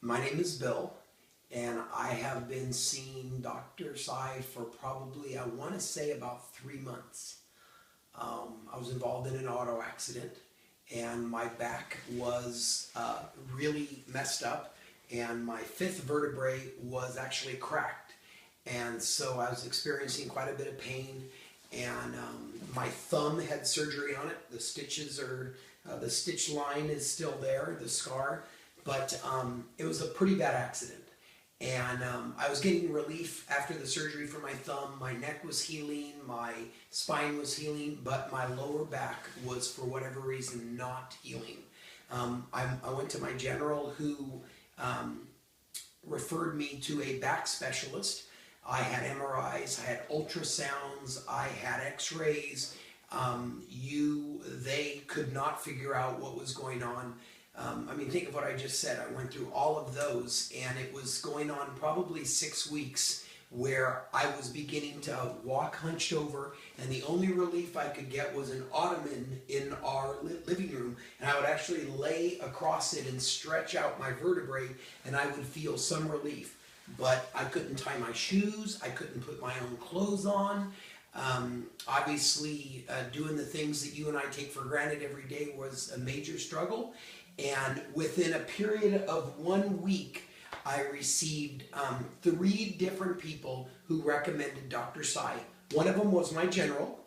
My name is Bill, and I have been seeing Dr. Tsai for probably, I want to say, about 3 months. I was involved in an auto accident, and my back was really messed up, and my fifth vertebrae was actually cracked. And so I was experiencing quite a bit of pain, and my thumb had surgery on it. The stitches are, the stitch line is still there, the scar, but it was a pretty bad accident. And I was getting relief after the surgery for my thumb. My neck was healing, my spine was healing, but my lower back was, for whatever reason, not healing. I went to my general, who referred me to a back specialist. I had MRIs, I had ultrasounds, I had x-rays. They could not figure out what was going on. I mean, think of what I just said. I went through all of those, and it was going on probably 6 weeks where I was beginning to walk hunched over, and the only relief I could get was an ottoman in our living room, and I would actually lay across it and stretch out my vertebrae, and I would feel some relief. But I couldn't tie my shoes, I couldn't put my own clothes on. Obviously, doing the things that you and I take for granted every day was a major struggle. And within a period of 1 week, I received 3 different people who recommended Dr. Tsai. One of them was my general,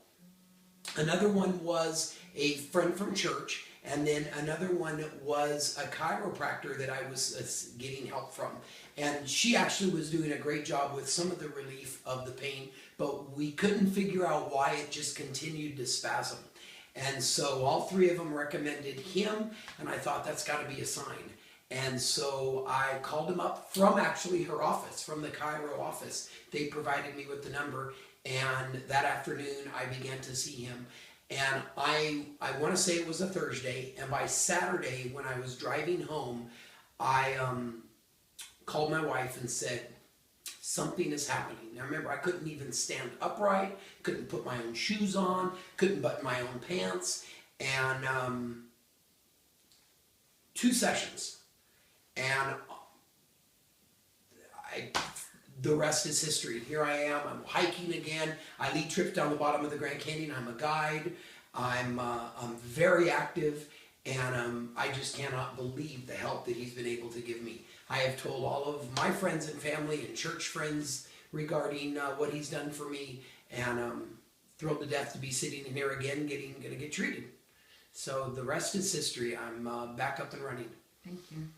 another one was a friend from church, and then another one was a chiropractor that I was getting help from. And she actually was doing a great job with some of the relief of the pain, but we couldn't figure out why it just continued to spasm. And so all 3 of them recommended him, and I thought, that's got to be a sign. And so I called him up from actually her office, from the chiro office. They provided me with the number, and that afternoon I began to see him. And I want to say it was a Thursday, and by Saturday when I was driving home, I called my wife and said, something is happening. Now remember, I couldn't even stand upright, couldn't put my own shoes on, couldn't button my own pants, and 2 sessions. And the rest is history. Here I am, I'm hiking again. I lead trips down the bottom of the Grand Canyon. I'm a guide. I'm very active, and I just cannot believe the help that he's been able to give me. I have told all of my friends and family and church friends regarding what he's done for me, and I'm thrilled to death to be sitting in here again, gonna get treated. So the rest is history. I'm back up and running. Thank you.